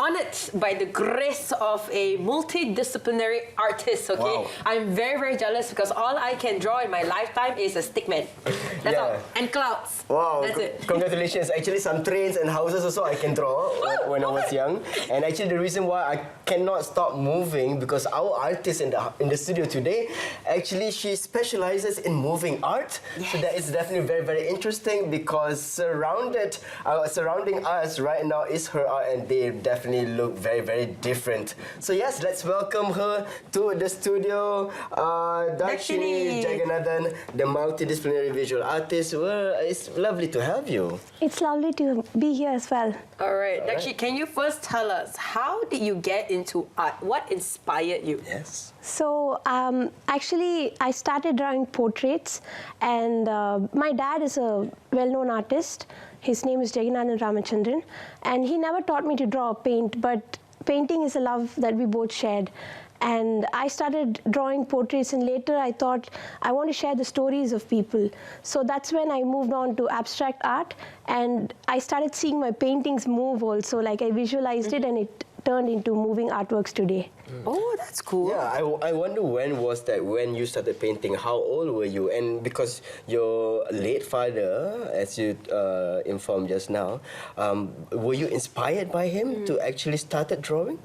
honored by the grace of a multidisciplinary artist, okay? Wow. I'm very, very jealous because all I can draw in my lifetime is a stickman. That's all. And clouds. Wow, That's it. congratulations. Actually, some trains and houses also I can draw when I was young. And actually, the reason why I cannot stop moving because our artist in the studio today, actually, she specializes in moving art. Yes. So that is definitely very, very interesting because surrounding us right now is her art and they definitely look very, very different. So yes, let's welcome her to the studio. DHAKSHINI JEGANATHAN, the multidisciplinary visual artist. Well, it's lovely to have you. It's lovely to be here as well. All right, DHAKSHINI, can you first tell us, how did you get into art? What inspired you? Yes. So actually, I started drawing portraits, and my dad is a well-known artist. His name is JEGANATHAN, and he never taught me to draw or paint, but painting is a love that we both shared. And I started drawing portraits, and later I thought I want to share the stories of people. So that's when I moved on to abstract art, and I started seeing my paintings move also. Like I visualized it, and it turned into moving artworks today. Oh, that's cool. Yeah, I wonder when was that, when you started painting, how old were you? And because your late father, as you informed just now, were you inspired by him to actually started drawing?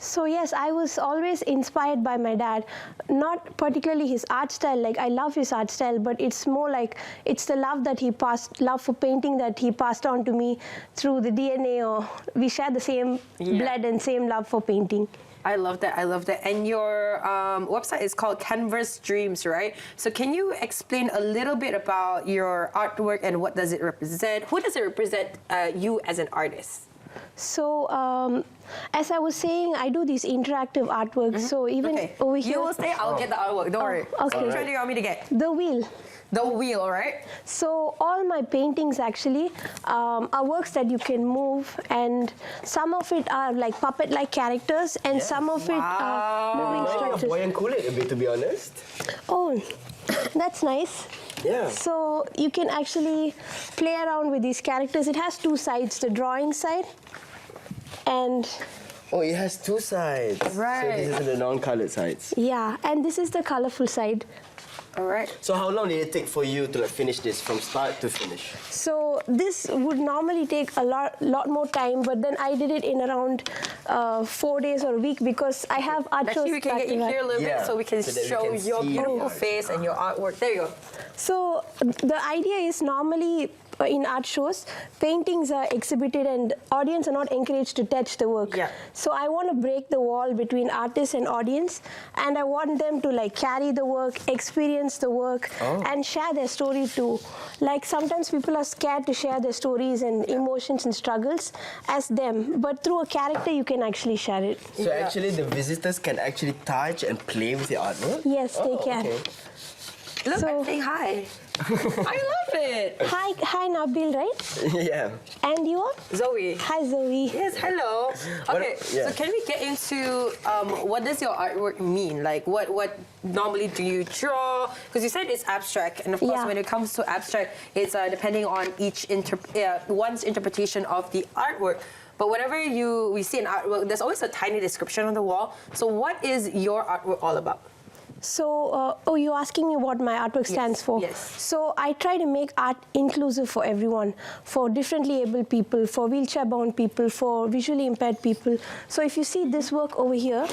So yes, I was always inspired by my dad, not particularly his art style, like I love his art style, but it's more like it's the love that he passed, love for painting that he passed on to me through the DNA, or we share the same blood and same love for painting. I love that, I love that. And your website is called Canvas Dreams, right? So can you explain a little bit about your artwork and what does it represent? Who does it represent you as an artist? So, as I was saying, I do these interactive artworks. So even over here, you will say, I'll get the artwork. Don't worry. okay. Which one do you want me to get? The wheel. The wheel, right? So all my paintings actually are works that you can move, and some of it are like puppet-like characters, and some of it are moving structures. Boy and Kool-Aid a bit, to be honest. Oh, that's nice. Yeah. So you can actually play around with these characters. It has two sides, the drawing side and... Oh, it has two sides. Right. So this is the non-colored sides. Yeah, and this is the colorful side. All right. So how long did it take for you to finish this from start to finish? So this would normally take a lot more time, but then I did it in around 4 days or a week because I have art shows. Actually, we can get you here a little bit so we can show your beautiful face and your artwork. There you go. So the idea is normally in art shows, paintings are exhibited and audience are not encouraged to touch the work. Yeah. So I want to break the wall between artist and audience, and I want them to like carry the work, experience the work, and share their story too. Like sometimes people are scared to share their stories and emotions and struggles as them, but through a character you can actually share it. So actually the visitors can actually touch and play with the artwork? Yes, they can. Okay. Look, So- I'm saying hi. I love it. Hi Nabil, right? Yeah. And you are? Zoe. Hi Zoe. Yes, hello. Okay, so can we get into what does your artwork mean? Like, what normally do you draw? Because you said it's abstract, and of course, when it comes to abstract, it's depending on each one's interpretation of the artwork. But whenever we see an artwork, there's always a tiny description on the wall. So what is your artwork all about? So, you're asking me what my artwork stands for? Yes. So, I try to make art inclusive for everyone, for differently able people, for wheelchair-bound people, for visually impaired people. So, if you see this work over here,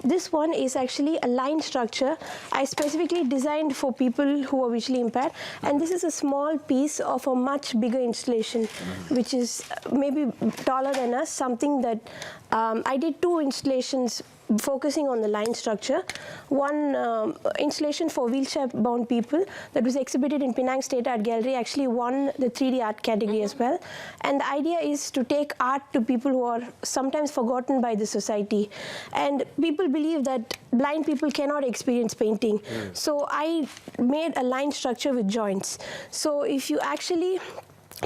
this one is actually a line structure I specifically designed for people who are visually impaired. And this is a small piece of a much bigger installation, which is maybe taller than us, something that I did 2 installations focusing on the line structure. One installation for wheelchair-bound people that was exhibited in Penang State Art Gallery actually won the 3D art category as well. And the idea is to take art to people who are sometimes forgotten by the society. And people believe that blind people cannot experience painting. So I made a line structure with joints. So if you actually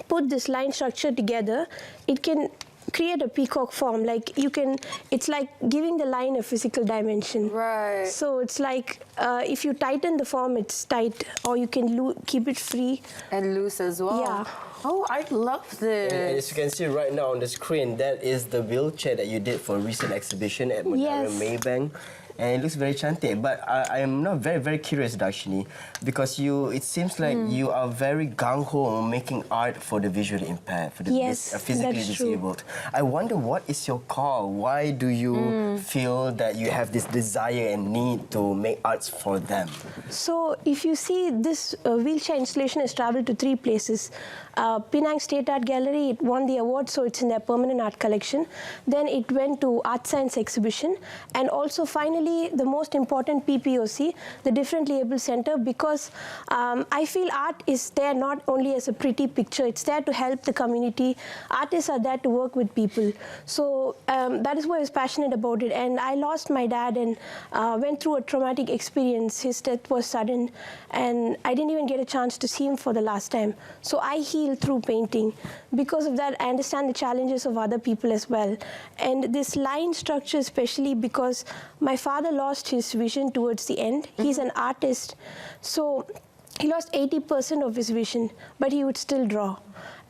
put this line structure together, it can create a peacock form. Like you can, it's like giving the line a physical dimension. Right. So it's like if you tighten the form, it's tight, or you can keep it free and loose as well. Yeah. Oh, I love this. And as you can see right now on the screen, that is the wheelchair that you did for a recent exhibition at Mania Maybank. And it looks very chantik. But I am now very, very curious, Dakshini, because it seems like you are very gung-ho on making art for the visually impaired, for the physically disabled. I wonder, what is your call? Why do you feel that you have this desire and need to make arts for them? So, if you see, this wheelchair installation has travelled to 3 places. Penang State Art Gallery, it won the award, so it's in their permanent art collection. Then it went to Art Science Exhibition, and also finally the most important PPOC, the Differently Able Centre, because I feel art is there not only as a pretty picture, it's there to help the community. Artists are there to work with people. So that is why I was passionate about it. And I lost my dad and went through a traumatic experience. His death was sudden, and I didn't even get a chance to see him for the last time. So I healed through painting. Because of that, I understand the challenges of other people as well. And this line structure, especially because my father lost his vision towards the end. He's an artist, so he lost 80% of his vision, but he would still draw.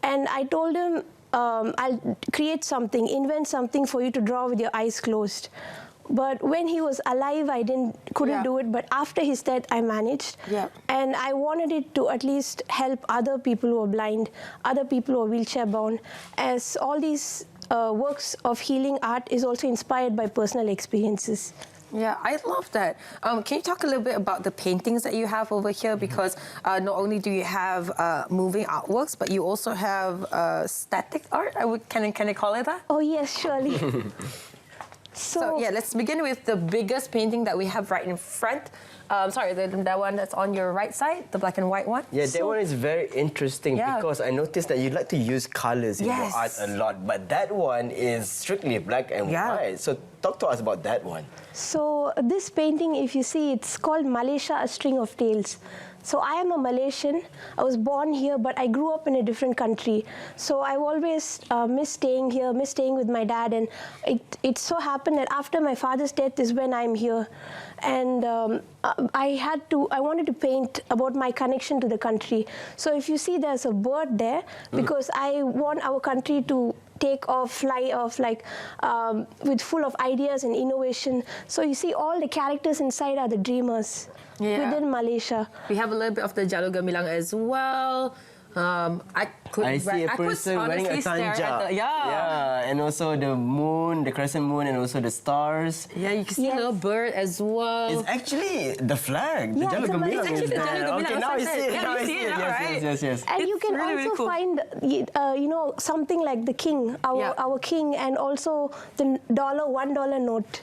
And I told him, I'll create something, invent something for you to draw with your eyes closed. But when he was alive, I couldn't do it. But after his death, I managed. And I wanted it to at least help other people who are blind, other people who are wheelchair-bound, as all these works of healing art is also inspired by personal experiences. Yeah, I love that. Can you talk a little bit about the paintings that you have over here? Because not only do you have moving artworks, but you also have static art. Can I call it that? Oh yes, surely. So yeah, let's begin with the biggest painting that we have right in front. Sorry, that one that's on your right side, the black and white one. Yeah, that one is very interesting because I noticed that you like to use colours in your art a lot, but that one is strictly black and white. So talk to us about that one. So this painting, if you see, it's called Malaysia, A String of Tales. So I am a Malaysian. I was born here, but I grew up in a different country. So I've always missed staying here, missed staying with my dad. And it so happened that after my father's death is when I'm here. And I wanted to paint about my connection to the country. So if you see, there's a bird there because I want our country to take off, fly off, like with full of ideas and innovation. So you see, all the characters inside are the dreamers within Malaysia. We have a little bit of the Jalur Gemilang as well. I see a person wearing a tanja. And also the moon, the crescent moon, and also the stars. Yeah, you can see a little bird as well. It's actually the flag. The Jalur Gemilang is there. Okay, now I see it. Now I see it. Yes. And you can also find, you know, something like the king, our king, and also the $1 note.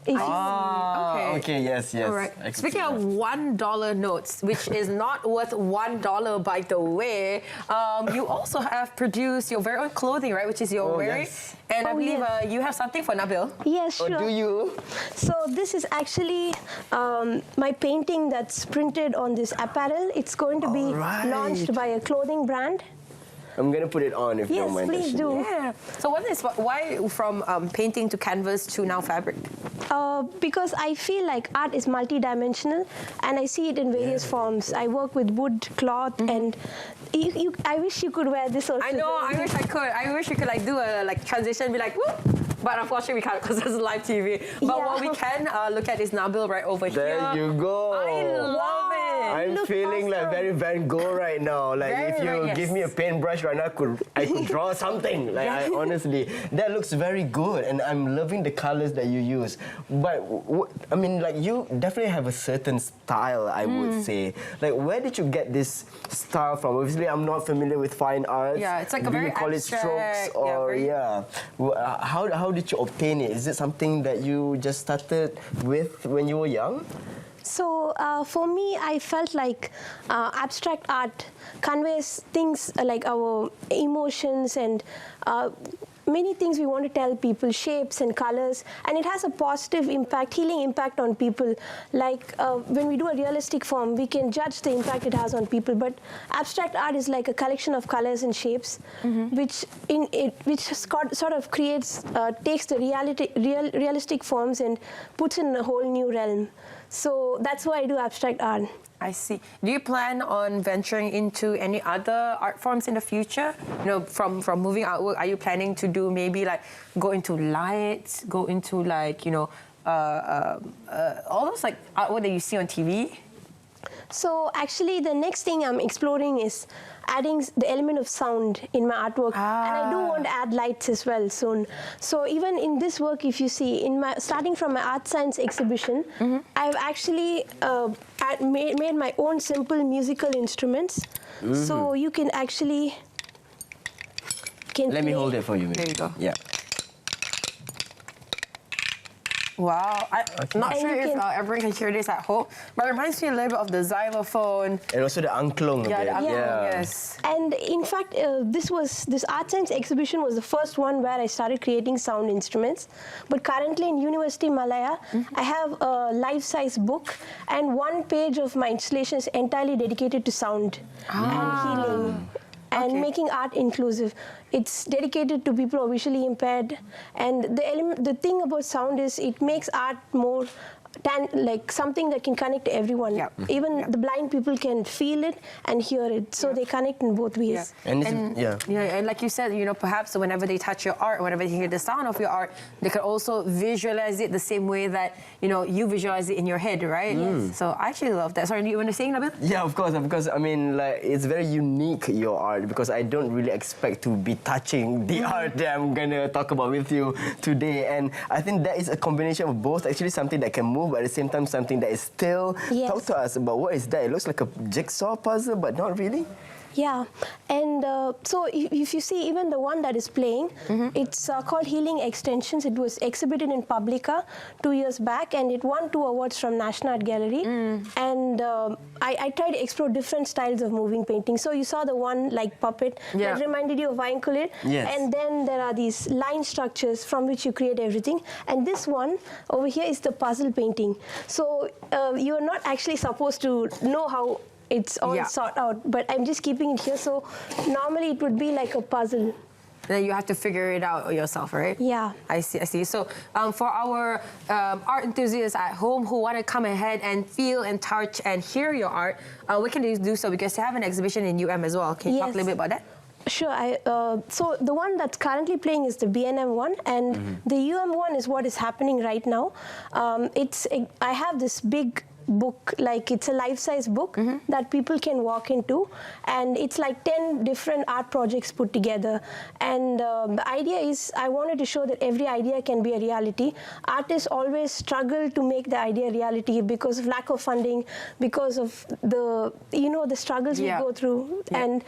Okay, yes. All right. Speaking of $1 notes, which is not worth $1 by the way, you also have produced your very own clothing, right? Which is your wearing. And I believe you have something for Nabil. Yes, sure. Do you? So this is actually my painting that's printed on this apparel. It's going to be launched by a clothing brand. I'm going to put it on if you don't mind. Yes, please do. Yeah. So why from painting to canvas to now fabric? Because I feel like art is multi-dimensional and I see it in various forms. I work with wood, cloth, and I wish you could wear this also. I know, I wish I could. I wish we could do a transition, be like, whoop! But unfortunately we can't because this is live TV. But what we can look at is Nabil right over here. There you go. I love it. I'm feeling like very Van Gogh right now. Like if you give me a paintbrush right now, I could draw something. Like honestly, that looks very good, and I'm loving the colors that you use. But I mean, like you definitely have a certain style, I would say. Like where did you get this style from? Obviously, I'm not familiar with fine arts. Yeah, it's like a very abstract. Do you call it strokes or How did you obtain it? Is it something that you just started with when you were young? So for me, I felt like abstract art conveys things like our emotions and many things we want to tell people, shapes and colors, and it has a positive impact, healing impact on people. Like when we do a realistic form, we can judge the impact it has on people, but abstract art is like a collection of colors and shapes, which sort of creates, takes the realistic forms and puts in a whole new realm. So that's why I do abstract art. I see. Do you plan on venturing into any other art forms in the future? You know, from moving artwork, are you planning to do maybe like go into lights, go into like, you know, all those like artwork that you see on TV? So actually, the next thing I'm exploring is adding the element of sound in my artwork, and I do want to add lights as well soon. So even in this work, if you see, starting from my art science exhibition, I've actually made my own simple musical instruments. So you can actually Let me hold it for you. There you go. Yeah. Wow, I'm not sure if everyone can hear this at home, but it reminds me a little bit of the xylophone. And also the angklung. Yeah, the angklung, Yeah. yes. And in fact, this art science exhibition was the first one where I started creating sound instruments. But currently in University Malaya, I have a life-size book, and one page of my installation is entirely dedicated to sound and healing. And making art inclusive. It's dedicated to people who are visually impaired. And the thing about sound is it makes art more like something that can connect to everyone. Even the blind people can feel it and hear it. So they connect in both ways. And like you said, you know, perhaps whenever they touch your art, whenever they hear the sound of your art, they can also visualize it the same way that, you know, you visualize it in your head, right? So I actually love that. Sorry, do you want to say, Nabil? Yeah, of course, because I mean, like, it's very unique, your art, because I don't really expect to be touching the art that I'm gonna talk about with you today. And I think that is a combination of both, actually something that can move, but at the same time something that is still. Talk to us about what is that? It looks like a jigsaw puzzle, but not really. Yeah, and so if you see even the one that is playing, it's called Healing Extensions. It was exhibited in Publica 2 years back, and it won 2 awards from National Art Gallery. And I tried to explore different styles of moving painting. So you saw the one like puppet that reminded you of Vinculate. And then there are these line structures from which you create everything. And this one over here is the puzzle painting. So you're not actually supposed to know how it's all sorted out, but I'm just keeping it here. So normally it would be like a puzzle. Then you have to figure it out yourself, right? Yeah. I see. So for our art enthusiasts at home who want to come ahead and feel and touch and hear your art, we can do so because you have an exhibition in UM as well. Can you talk a little bit about that? Sure. So the one that's currently playing is the BNM one, and the UM one is what is happening right now. I have this big book, like it's a life-size book that people can walk into, and it's like 10 different art projects put together. And the idea is I wanted to show that every idea can be a reality. Artists always struggle to make the idea a reality because of lack of funding, because of the struggles we go through. And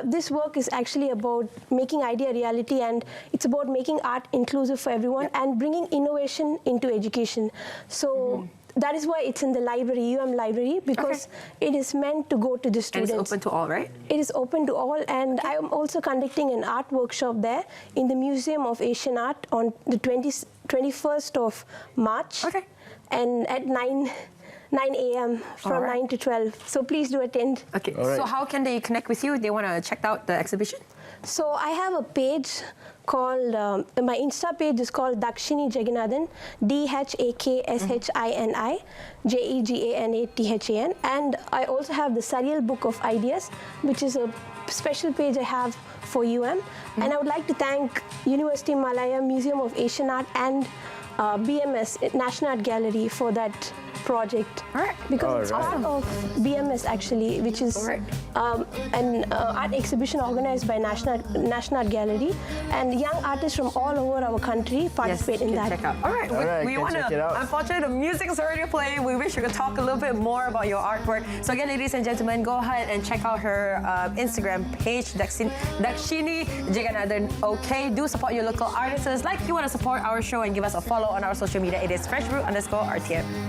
this work is actually about making idea a reality, and it's about making art inclusive for everyone and bringing innovation into education. So that is why it's in the library, UM library, because it is meant to go to the students. And it's open to all, right? It is open to all, and I am also conducting an art workshop there in the Museum of Asian Art on the 21st of March, and at 9 a.m. from 9 to 12. So please do attend. Okay. So how can they connect with you if they want to check out the exhibition? So I have a page called, my Insta page is called DHAKSHINI JEGANATHAN, DHAKSHINI JEGANATHAN, and I also have the Surreal Book of Ideas, which is a special page I have for UM. And I would like to thank University Malaya, Museum of Asian Art, and BMS, National Art Gallery, for that project. Because it's part of BMS actually, which is an art exhibition organized by National Art Gallery, and young artists from all over our country participate in that. Check out. All right, we want to. Unfortunately, the music is already playing. We wish we could talk a little bit more about your artwork. So again, ladies and gentlemen, go ahead and check out her Instagram page, DHAKSHINI JEGANATHAN. Okay, do support your local artists like you want to support our show and give us a follow on our social media. It is Brew _RTM.